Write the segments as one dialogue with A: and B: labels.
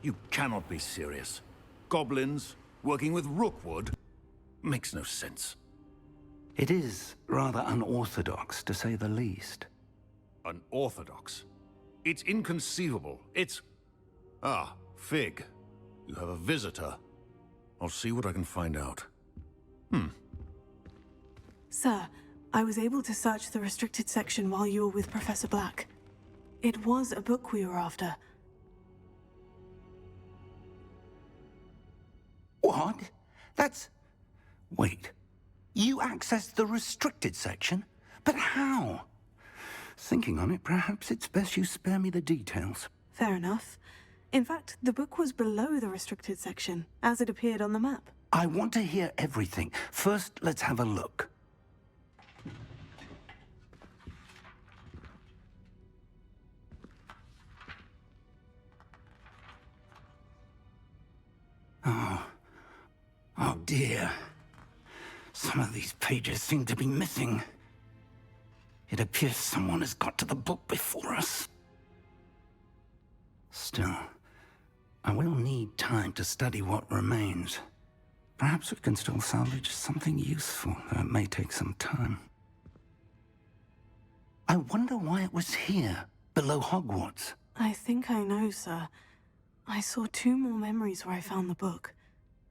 A: You cannot be serious. Goblins working with Rookwood makes no sense.
B: It is rather unorthodox, to say the least.
A: Unorthodox? It's inconceivable. It's... Ah, Fig. You have a visitor. I'll see what I can find out.
C: Sir, I was able to search the restricted section while you were with Professor Black. It was a book we were after.
B: What? That's... Wait. You accessed the restricted section? But how? Thinking on it, perhaps it's best you spare me the details.
C: Fair enough. In fact, the book was below the restricted section, as it appeared on the map.
B: I want to hear everything. First, let's have a look. Oh dear. Some of these pages seem to be missing. It appears someone has got to the book before us. Still, I will need time to study what remains. Perhaps we can still salvage something useful, though it may take some time. I wonder why it was here, below Hogwarts.
C: I think I know, sir. I saw 2 more memories where I found the book.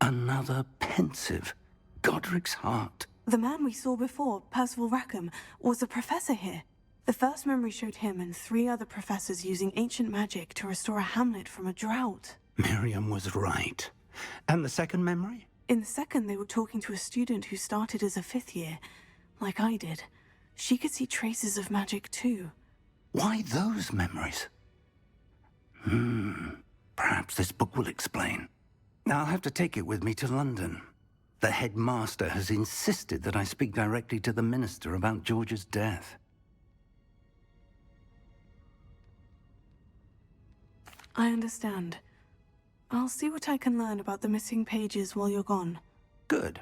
B: Another pensive. Godric's heart.
C: The man we saw before, Percival Rackham, was a professor here. The first memory showed him and 3 other professors using ancient magic to restore a hamlet from a drought.
B: Miriam was right. And the second memory?
C: In the second, they were talking to a student who started as a 5th year, like I did. She could see traces of magic too.
B: Why those memories? Perhaps this book will explain. I'll have to take it with me to London. The headmaster has insisted that I speak directly to the minister about George's death.
C: I understand. I'll see what I can learn about the missing pages while you're gone.
B: Good.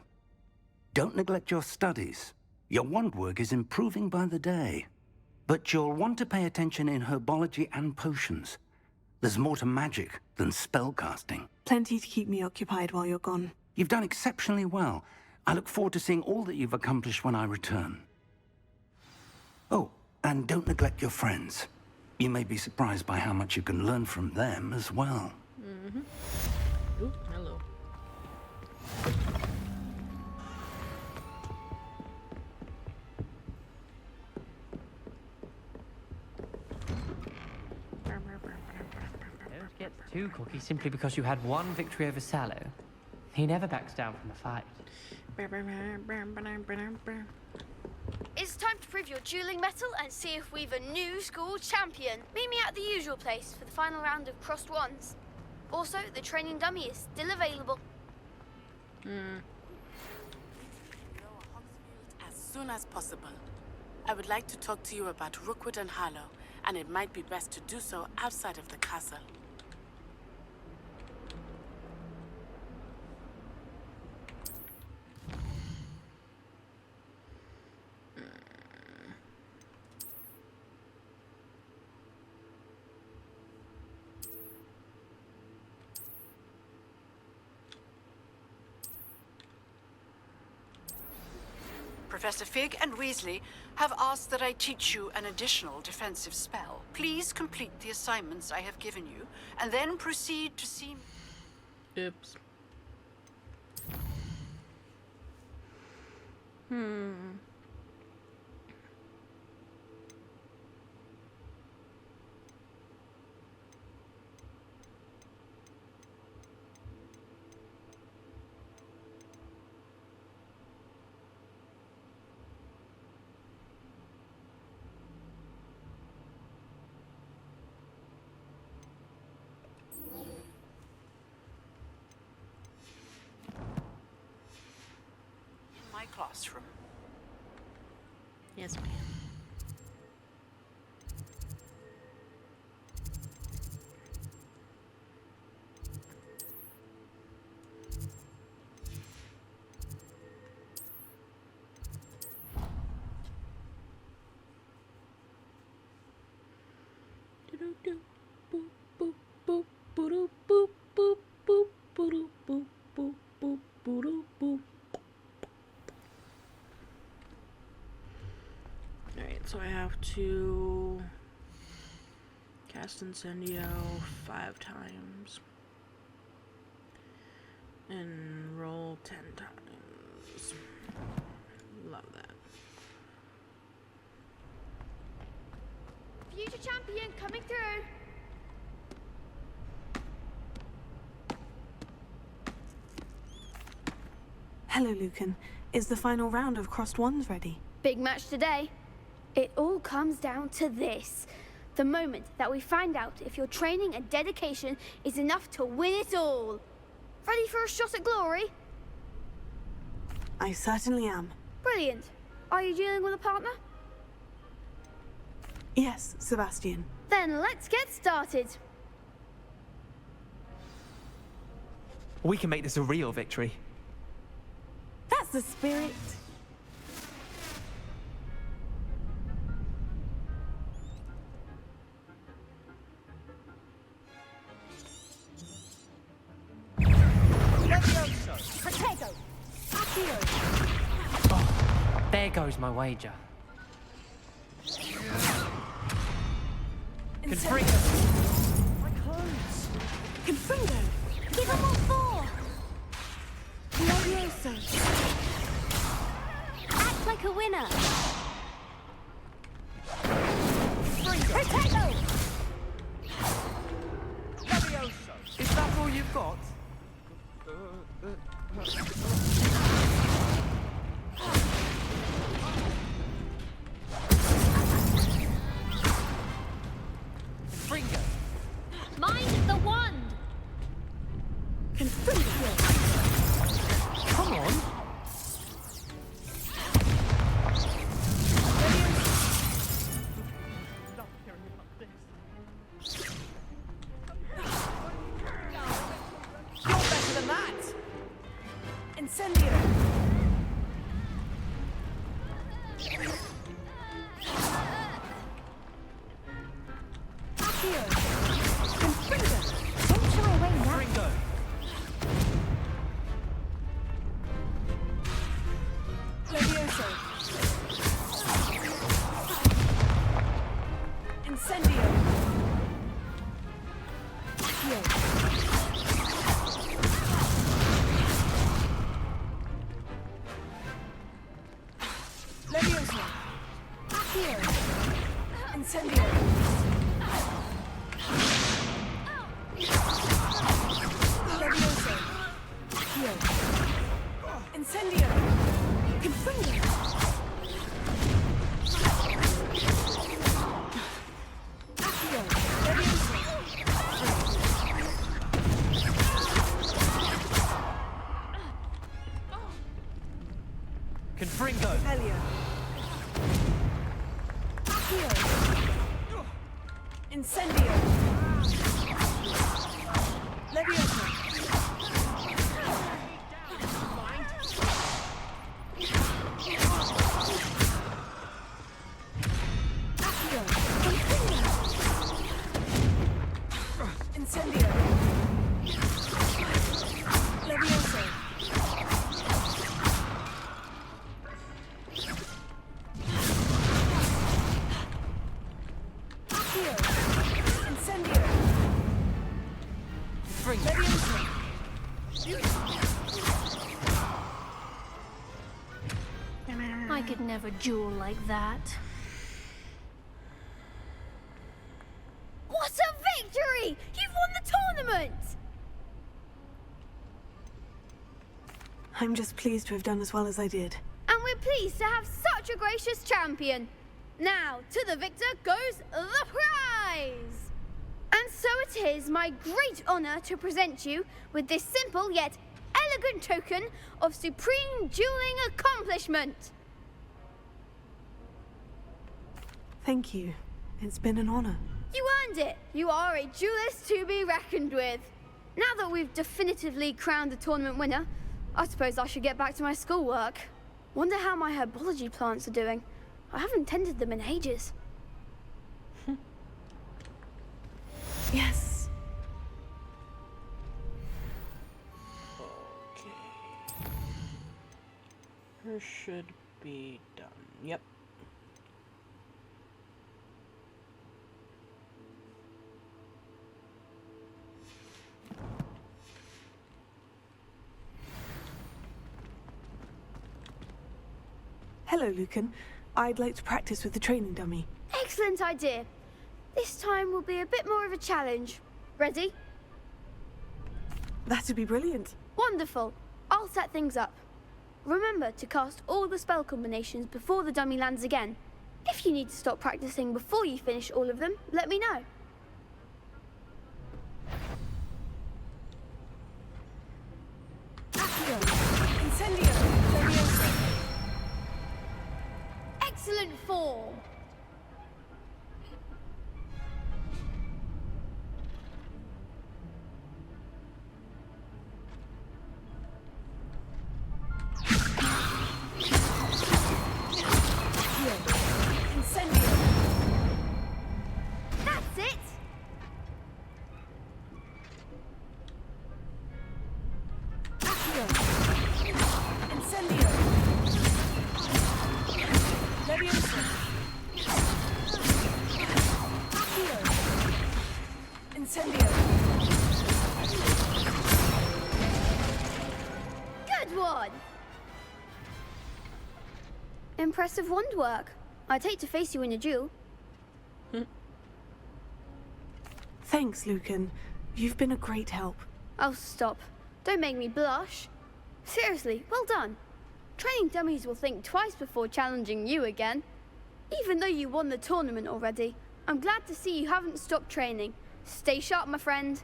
B: Don't neglect your studies. Your wand work is improving by the day. But you'll want to pay attention in herbology and potions. There's more to magic than spellcasting.
C: Plenty to keep me occupied while you're gone.
B: You've done exceptionally well. I look forward to seeing all that you've accomplished when I return. Oh, and don't neglect your friends. You may be surprised by how much you can learn from them as well.
D: Ooh, hello.
E: Don't get too cocky simply because you had one victory over Sallow. He never backs down from a fight.
F: It's time to prove your dueling mettle and see if we've a new school champion. Meet me at the usual place for the final round of crossed wands. Also, the training dummy is still available.
G: As soon as possible. I would like to talk to you about Rookwood and Harlow, and it might be best to do so outside of the castle.
H: Professor Fig and Weasley have asked that I teach you an additional defensive spell. Please complete the assignments I have given you, and then proceed to see...
D: Oops.
H: my classroom.
D: Yes, ma'am. Alright, so I have to cast Incendio 5 times and roll 10 times. Love that.
F: Future champion coming through.
C: Hello, Lucan. Is the final round of Crossed Wands ready?
F: Big match today. It all comes down to this. The moment that we find out if your training and dedication is enough to win it all. Ready for a shot at glory?
C: I certainly am.
F: Brilliant. Are you dealing with a partner?
C: Yes, Sebastian.
F: Then let's get started.
E: We can make this a real victory.
C: That's the spirit.
E: There goes my wager. Confringo!
C: Confringo!
F: Give them all 4.
C: Glorioso!
F: Act like a winner.
C: Protego!
E: Is that all you've got? Confringo!
F: Mind the wand.
C: Confringo!
E: Come on!
C: You're better than that! Incendio! Accio! Confringo! Don't shy away now!
E: Confringo!
C: Glorioso! Incendio! Accio! Glorioso! Accio! Incendio! Glorioso! Accio! Incendio! Confringo! Accio! Glorioso!
E: Confringo!
C: Helio! Accio! Incendio! Levioso! Accio! Confringo! Incendio! Levioso! Accio! Incendio!
E: Confringo!
C: Levioso!
F: I could never duel like that. What a victory! You've won the tournament!
C: I'm just pleased to have done as well as I did.
F: And we're pleased to have such a gracious champion. Now, to the victor goes the prize! And so it is my great honor to present you with this simple yet elegant token of supreme dueling accomplishment.
C: Thank you. It's been an honor.
F: You earned it! You are a duelist to be reckoned with. Now that we've definitively crowned the tournament winner, I suppose I should get back to my schoolwork. Wonder how my herbology plants are doing. I haven't tended them in ages.
C: Yes.
D: Okay. Her should be done. Yep.
C: Hello, Lucan. I'd like to practice with the training dummy.
F: Excellent idea. This time will be a bit more of a challenge. Ready?
C: That'd be brilliant.
F: Wonderful. I'll set things up. Remember to cast all the spell combinations before the dummy lands again. If you need to stop practicing before you finish all of them, let me know. Excellent form. That's it. Good one. Impressive wand work. I'd hate to face you in a duel.
C: Thanks, Lucan. You've been a great help.
F: Oh, stop. Don't make me blush. Seriously, well done. Training dummies will think twice before challenging you again. Even though you won the tournament already, I'm glad to see you haven't stopped training. Stay sharp, my friend.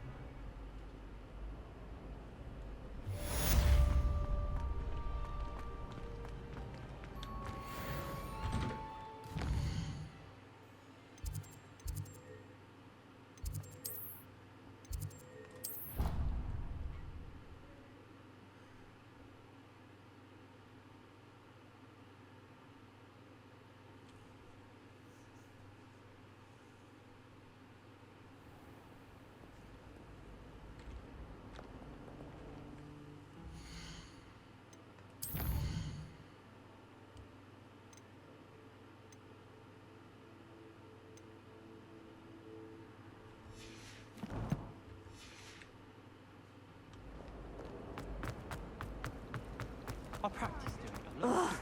E: I'll practice doing a lot.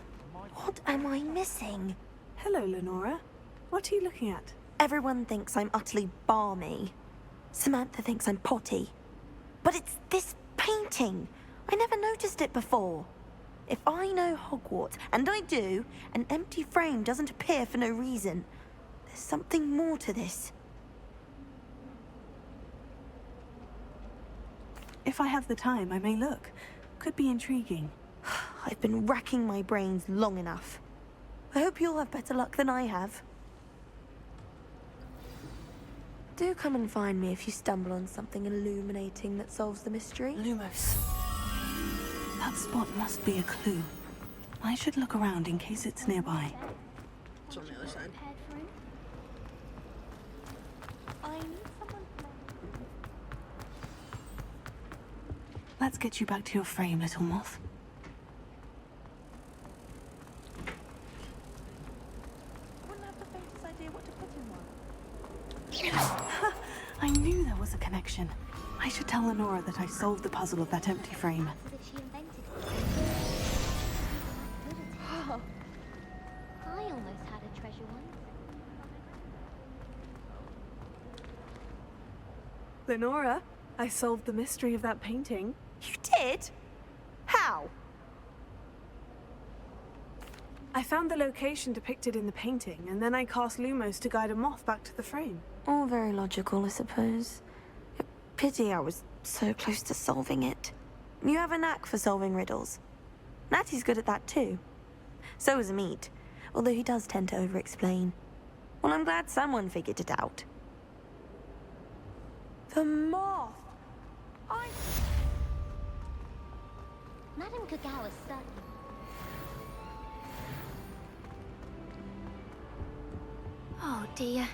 I: What am I missing?
C: Hello, Lenora. What are you looking at?
I: Everyone thinks I'm utterly balmy. Samantha thinks I'm potty. But it's this painting. I never noticed it before. If I know Hogwarts, and I do, an empty frame doesn't appear for no reason. There's something more to this.
C: If I have the time, I may look. Could be intriguing.
I: I've been racking my brains long enough. I hope you'll have better luck than I have. Do come and find me if you stumble on something illuminating that solves the mystery.
C: Lumos. That spot must be a clue. I should look around in case it's nearby.
D: It's on the other side.
I: I need someone.
C: Let's get you back to your frame, little moth.
I: Wouldn't have the faintest idea what to put in one.
C: I knew there was a connection. I should tell Lenora that I solved the puzzle of that empty frame.
F: That she invented it. I almost had a treasure once.
C: Lenora, I solved the mystery of that painting.
I: You did? How?
C: I found the location depicted in the painting, and then I cast Lumos to guide a moth back to the frame.
I: All very logical, I suppose. Pity I was so close to solving it. You have a knack for solving riddles. Natty's good at that too. So is Amit, although he does tend to over-explain. Well, I'm glad someone figured it out.
C: The moth!
J: Madame Kagawa's certain. Oh dear,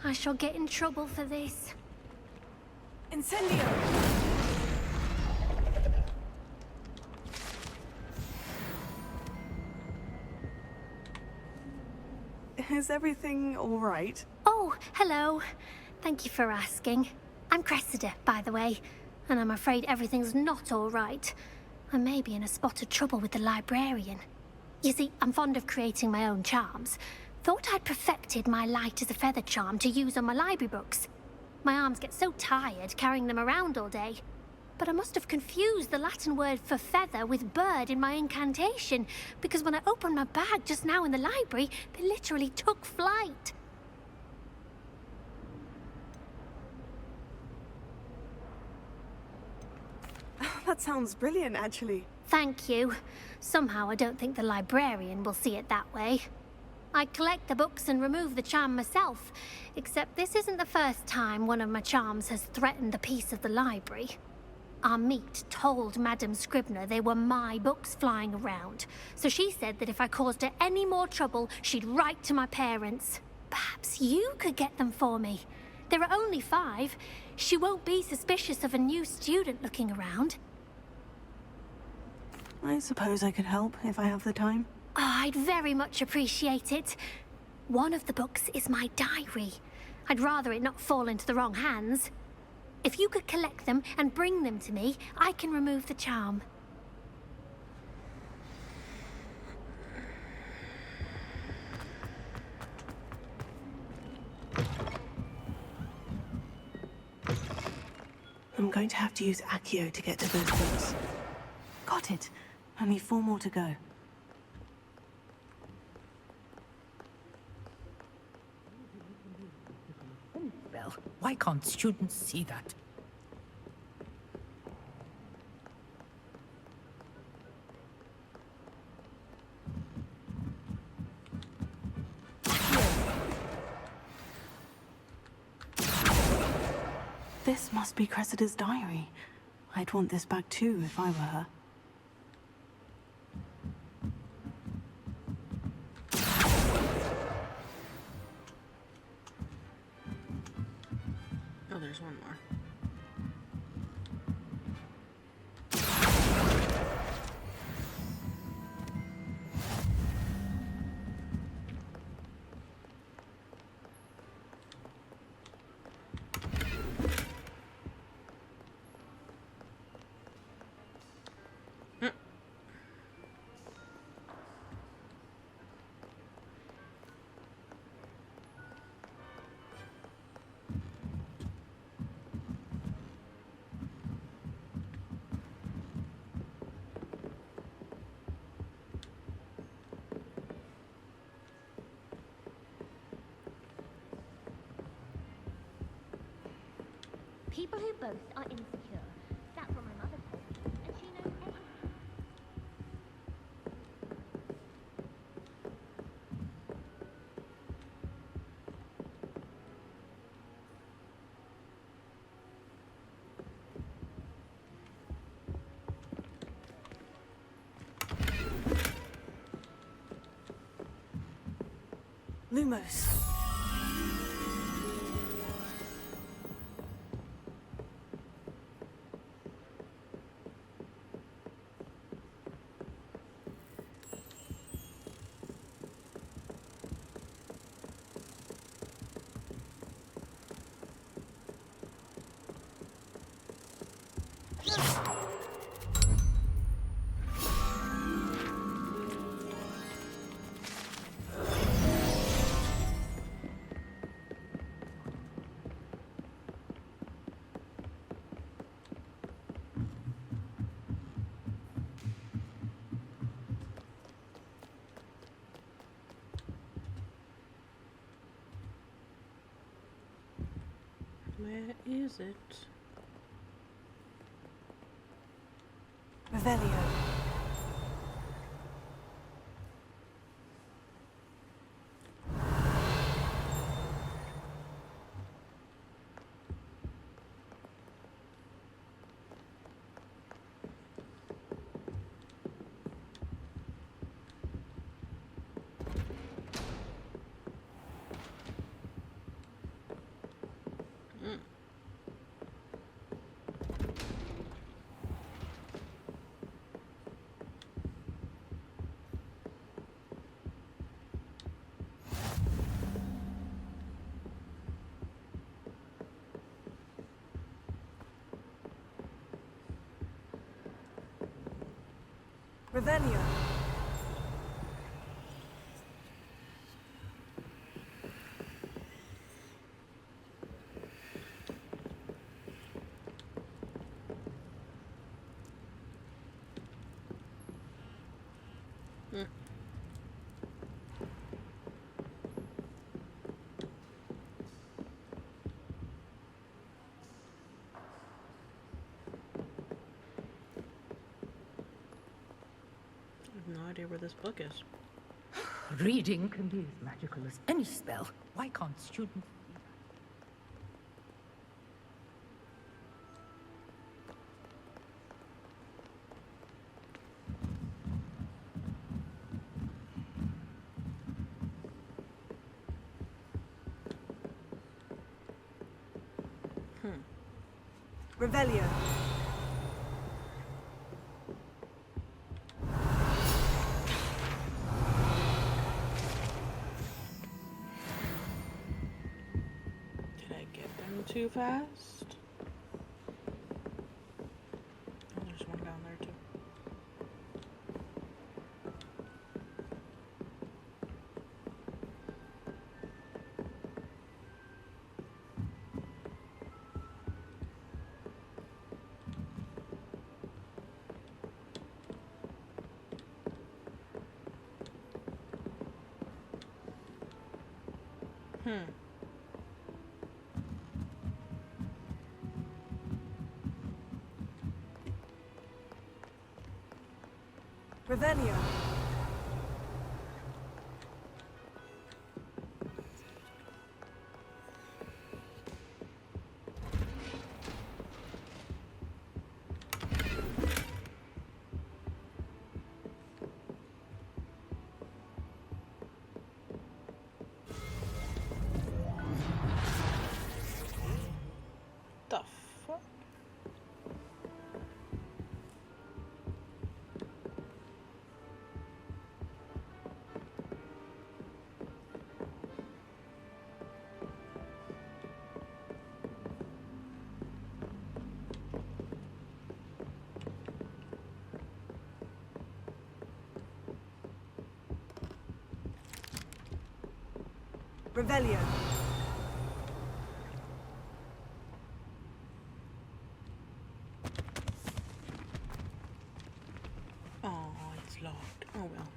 J: I shall get in trouble for this.
C: Incendio! Is everything all right?
J: Oh, hello. Thank you for asking. I'm Cressida, by the way, and I'm afraid everything's not all right. I may be in a spot of trouble with the librarian. You see, I'm fond of creating my own charms. Thought I'd perfected my light as a feather charm to use on my library books. My arms get so tired carrying them around all day. But I must have confused the Latin word for feather with bird in my incantation, because when I opened my bag just now in the library, they literally took flight.
C: That sounds brilliant, actually.
J: Thank you. Somehow I don't think the librarian will see it that way. I collect the books and remove the charm myself, except this isn't the first time one of my charms has threatened the peace of the library. Our meet told Madame Scribner they were my books flying around, so she said that if I caused her any more trouble, she'd write to my parents. Perhaps you could get them for me. There are only 5. She won't be suspicious of a new student looking around.
C: I suppose I could help if I have the time.
J: Oh, I'd very much appreciate it. One of the books is my diary. I'd rather it not fall into the wrong hands. If you could collect them and bring them to me, I can remove the charm.
C: I'm going to have to use Accio to get to those books. Got it. Only 4 more to go.
K: Well, why can't students see that?
C: This must be Cressida's diary. I'd want this back too if I were her.
D: Oh, there's one more.
J: People who boast are insecure. That's what my mother told me, and she knows everything.
C: Lumos.
D: Where is it?
C: Revelio. Revelio.
D: No idea where this book is.
K: Reading can be as magical as any spell. Why can't students see that?
C: Revelio.
D: Did I get them too fast? Oh, there's one down there too.
C: Revelio.
D: The fuck?
C: Revelio.
D: Oh, it's locked. Oh well.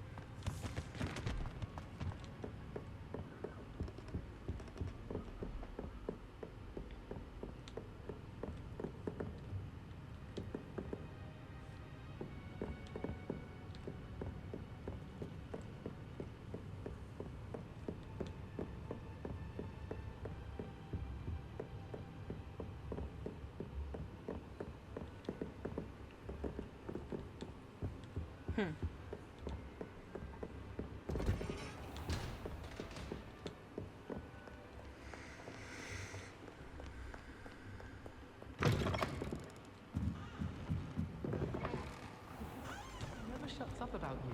E: Never shuts up about you.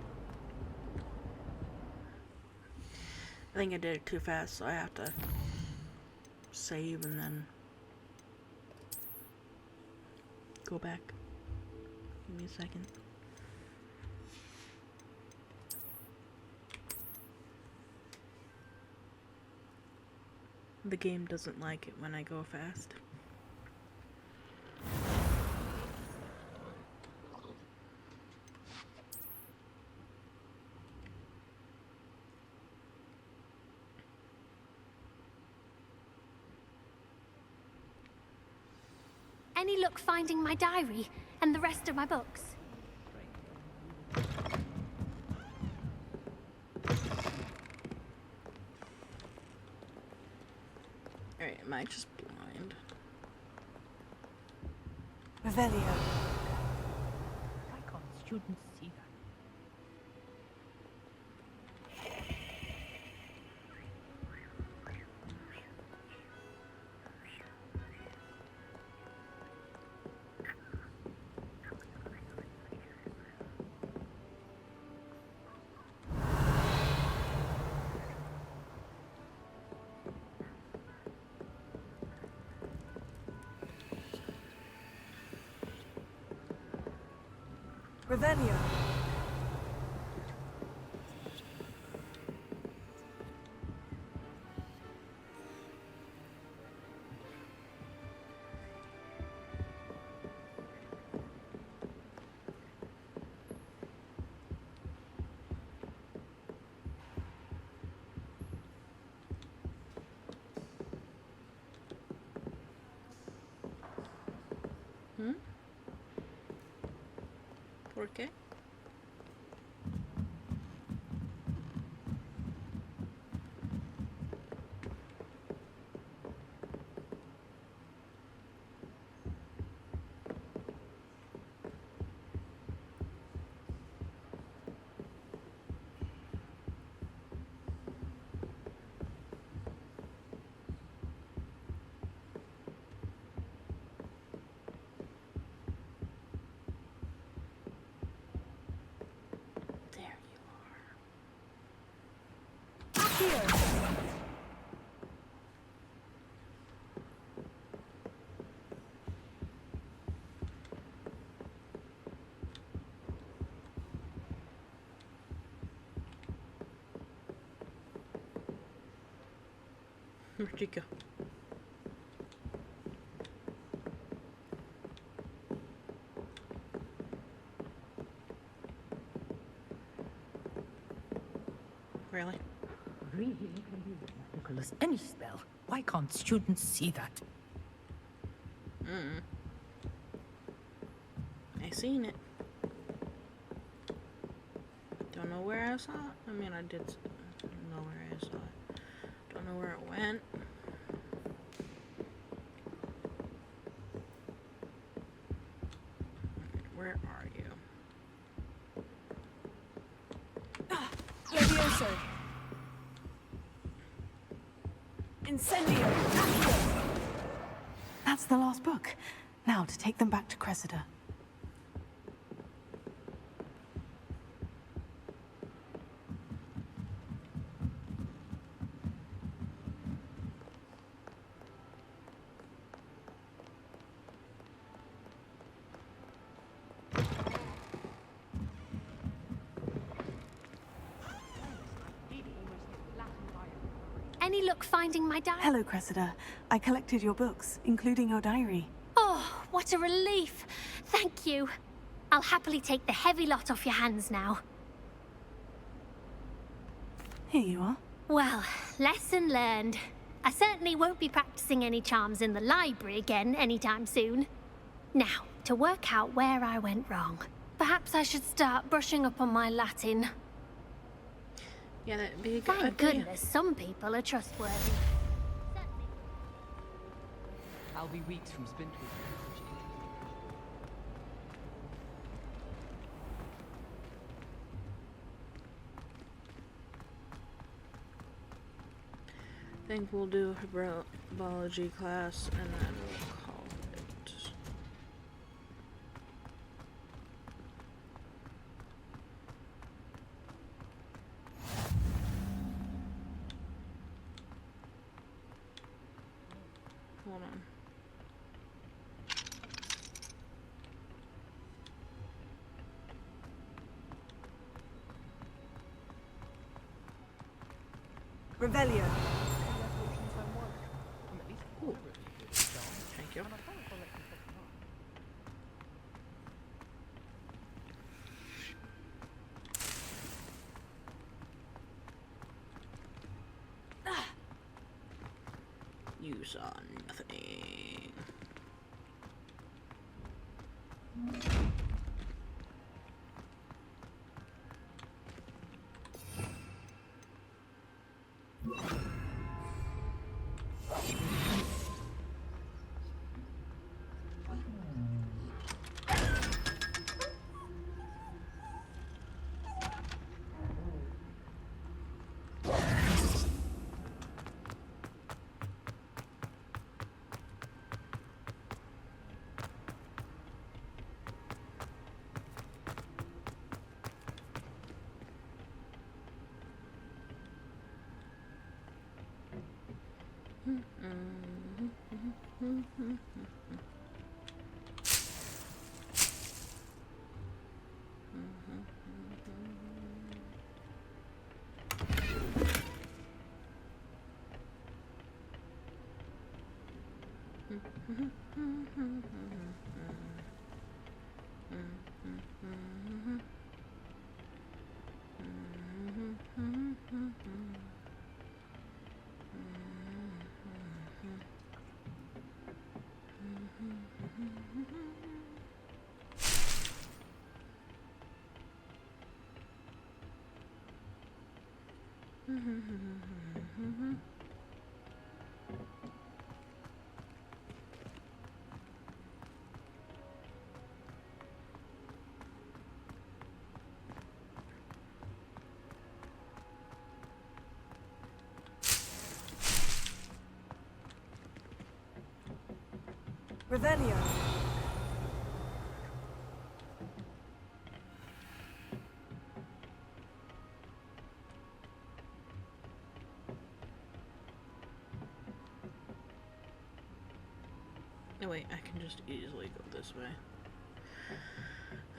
D: I think I did it too fast, so I have to save and then go back. Give me a second. The game doesn't like it when I go fast.
J: Any luck finding my diary and the rest of my books?
D: Alright, am I just blind?
C: Revelio.
K: Why can't students see that?
C: Revelio.
D: ¿Por qué? There you are.
C: Here.
D: Where'd you go? Really?
K: Reading can be as magical as any spell. Why can't students see that?
D: I seen it. Don't know where I saw it. I mean, I did know where I saw it. Don't know where it went. Where are you?
C: Levioso. Incendio. That's the last book. Now to take them back to Cressida.
J: Any luck finding my diary?
C: Hello, Cressida. I collected your books, including your diary.
J: Oh, what a relief. Thank you. I'll happily take the heavy lot off your hands now.
C: Here you are.
J: Well, lesson learned. I certainly won't be practicing any charms in the library again anytime soon. Now, to work out where I went wrong. Perhaps I should start brushing up on my Latin.
D: Yeah, that'd be a good
J: Thank
D: idea.
J: goodness some people are trustworthy.
E: I'll be weeks from Spindle.
D: I think we'll do a biology class and then we'll call it. Hold on.
C: Revelio.
D: Ooh. Thank you. You saw nothing.
C: Revelio.
D: No, wait, I can just easily go this way.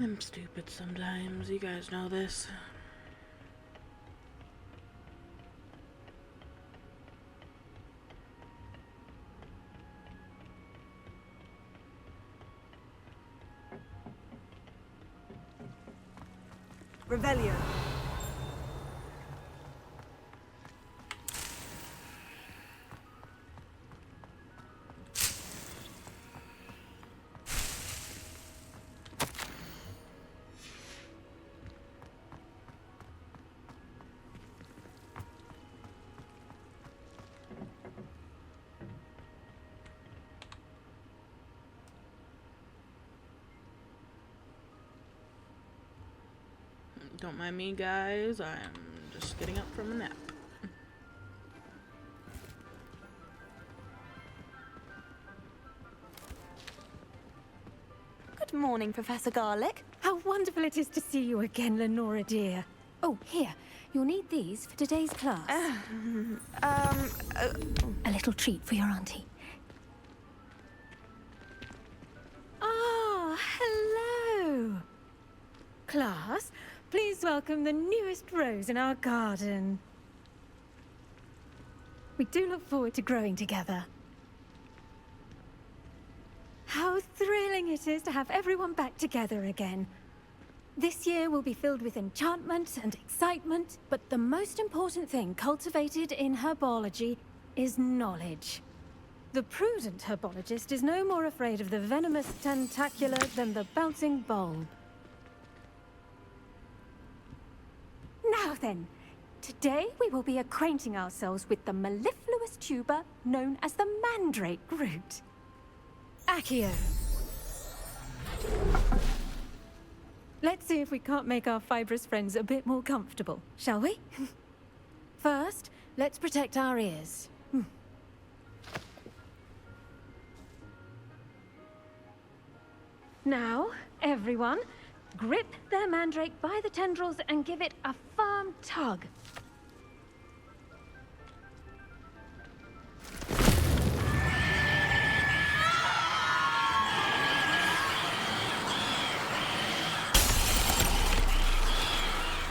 D: I'm stupid sometimes, you guys know this.
C: Revelio.
D: Don't mind me, guys. I'm just getting up from a nap.
I: Good morning, Professor Garlick.
L: How wonderful it is to see you again, Lenora dear. Oh, here. You'll need these for today's class. A little treat for your auntie. Ah, hello. Class, please welcome the newest rose in our garden. We do look forward to growing together. How thrilling it is to have everyone back together again. This year will be filled with enchantment and excitement, but the most important thing cultivated in herbology is knowledge. The prudent herbologist is no more afraid of the venomous tentacular than the bouncing bulb. Now then, today we will be acquainting ourselves with the mellifluous tuber known as the mandrake root. Accio. Let's see if we can't make our fibrous friends a bit more comfortable, shall we? First, let's protect our ears. Now, everyone, grip their mandrake by the tendrils and give it a firm tug.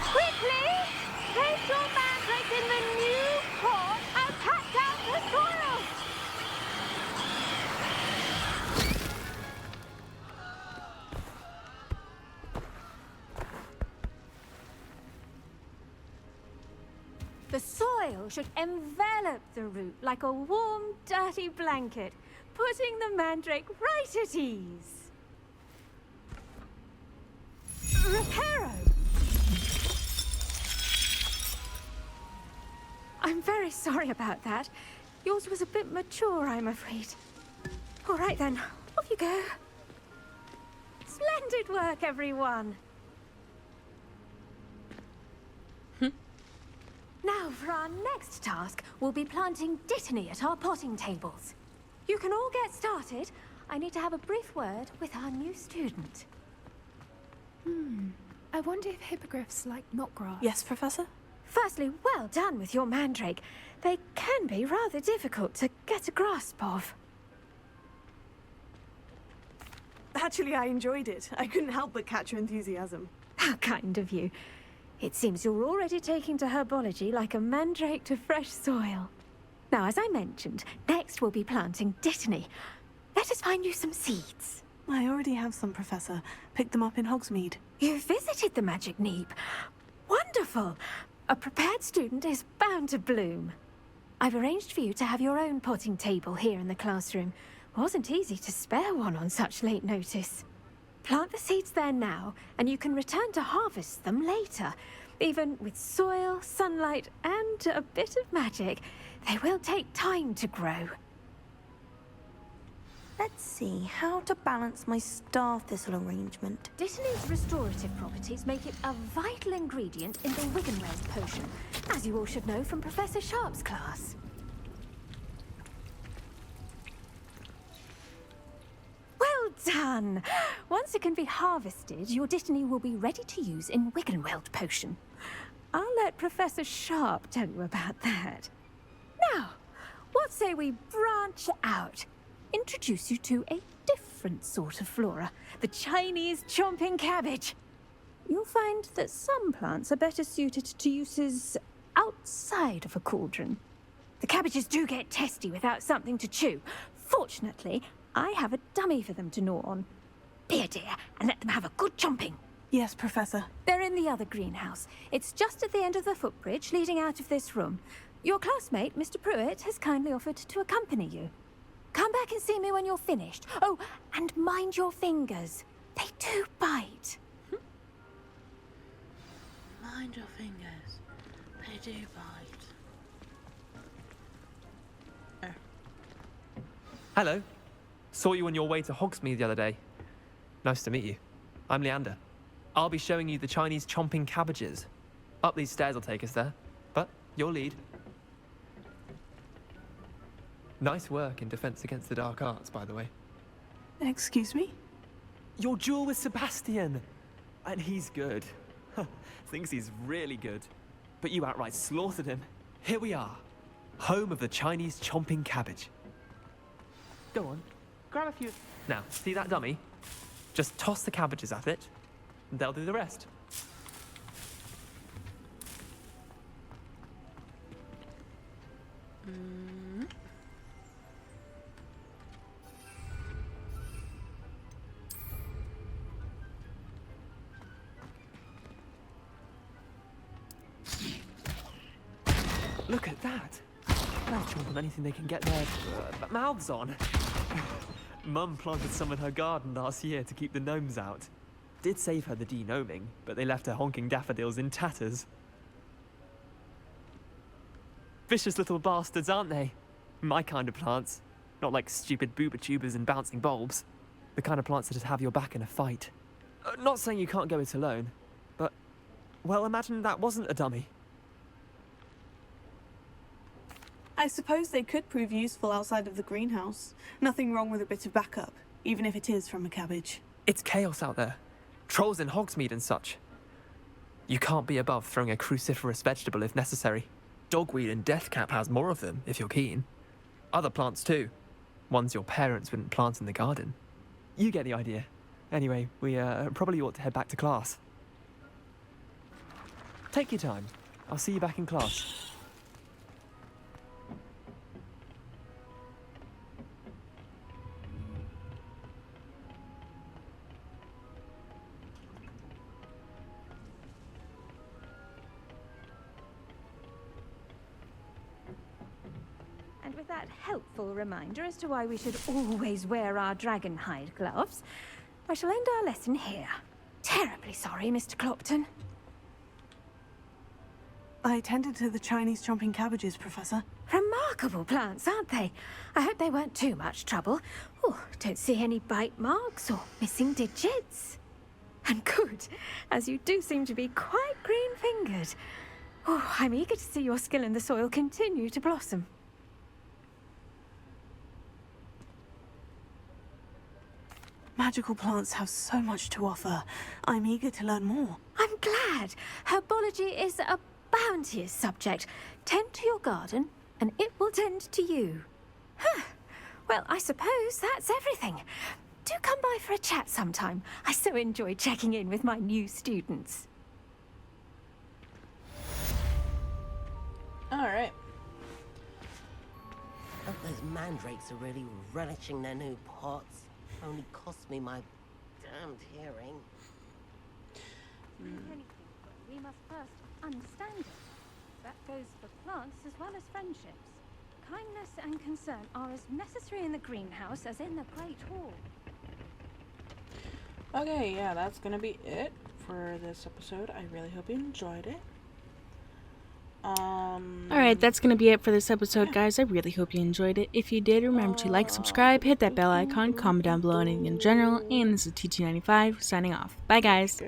L: Quickly! Place your mandrake in the new pot and pack down the soil! The soil should envelop the root like a warm, dirty blanket, putting the mandrake right at ease. Reparo! I'm very sorry about that. Yours was a bit mature, I'm afraid. All right then, off you go. Splendid work, everyone. Now, for our next task, we'll be planting dittany at our potting tables. You can all get started. I need to have a brief word with our new student.
M: I wonder if hippogriffs like knotgrass.
C: Yes, Professor?
L: Firstly, well done with your mandrake. They can be rather difficult to get a grasp of.
C: Actually, I enjoyed it. I couldn't help but catch your enthusiasm.
L: How kind of you. It seems you're already taking to herbology like a mandrake to fresh soil. Now, as I mentioned, next we'll be planting dittany. Let us find you some seeds.
C: I already have some, Professor. Picked them up in Hogsmeade.
L: You visited the Magic Neep. Wonderful! A prepared student is bound to bloom. I've arranged for you to have your own potting table here in the classroom. Wasn't easy to spare one on such late notice. Plant the seeds there now, and you can return to harvest them later. Even with soil, sunlight, and a bit of magic, they will take time to grow.
I: Let's see how to balance my star thistle arrangement.
L: Dittany's restorative properties make it a vital ingredient in the Wiggenweld potion, as you all should know from Professor Sharp's class. Well done! Once it can be harvested, your Dittany will be ready to use in Wiggenweld potion. I'll let Professor Sharp tell you about that. Now, what say we branch out? Introduce you to a different sort of flora, the Chinese chomping cabbage. You'll find that some plants are better suited to uses outside of a cauldron. The cabbages do get testy without something to chew. Fortunately, I have a dummy for them to gnaw on. Be a dear and let them have a good chomping.
C: Yes, Professor.
L: They're in the other greenhouse. It's just at the end of the footbridge leading out of this room. Your classmate, Mr. Pruitt, has kindly offered to accompany you. Come back and see me when you're finished. Oh, and mind your fingers. They do bite.
D: Mind your fingers. They do bite.
N: Hello. Saw you on your way to Hogsmeade the other day. Nice to meet you. I'm Leander. I'll be showing you the Chinese chomping cabbages. Up these stairs will take us there, but you'll lead. Nice work in Defense Against the Dark Arts, by the way.
C: Excuse me?
N: Your duel with Sebastian! And he's good. Thinks he's really good. But you outright slaughtered him. Here we are. Home of the Chinese chomping cabbage. Go on. Grab a few... Now, see that dummy? Just toss the cabbages at it, and they'll do the rest. Look at that! They'll chomp on anything they can get their mouths on. Mum planted some in her garden last year to keep the gnomes out. Did save her the de-gnoming, but they left her honking daffodils in tatters. Vicious little bastards, aren't they? My kind of plants. Not like stupid booba tubers and bouncing bulbs. The kind of plants that'd have your back in a fight. Not saying you can't go it alone, but... well, imagine that wasn't a dummy.
C: I suppose they could prove useful outside of the greenhouse. Nothing wrong with a bit of backup, even if it is from a cabbage.
N: It's chaos out there. Trolls in Hogsmeade and such. You can't be above throwing a cruciferous vegetable if necessary. Dogweed and deathcap has more of them, if you're keen. Other plants too. Ones your parents wouldn't plant in the garden. You get the idea. Anyway, we probably ought to head back to class. Take your time. I'll see you back in class.
L: And with that helpful reminder as to why we should always wear our dragon hide gloves, I shall end our lesson here. Terribly sorry, Mr. Clopton.
C: I attended to the Chinese chomping cabbages, Professor.
L: Remarkable plants, aren't they? I hope they weren't too much trouble. Oh, don't see any bite marks or missing digits. And good, as you do seem to be quite green-fingered. Oh, I'm eager to see your skill in the soil continue to blossom.
C: Magical plants have so much to offer. I'm eager to learn more.
L: I'm glad. Herbology is a bounteous subject. Tend to your garden, and it will tend to you. Huh. Well, I suppose that's everything. Do come by for a chat sometime. I so enjoy checking in with my new students.
D: Alright.
O: Hope those mandrakes are really relishing their new pots. Only cost me my damned hearing.
L: We must first understand it. That goes for plants as well as friendships. Kindness and concern are as necessary in the greenhouse as in the Great Hall.
D: Okay, yeah, that's gonna be it for this episode. I really hope you enjoyed it. Alright, that's gonna be it for this episode, guys. I really hope you enjoyed it. If you did, remember to like, subscribe, hit that bell icon, comment down below anything in general, and this is TT95 signing off. Bye, guys.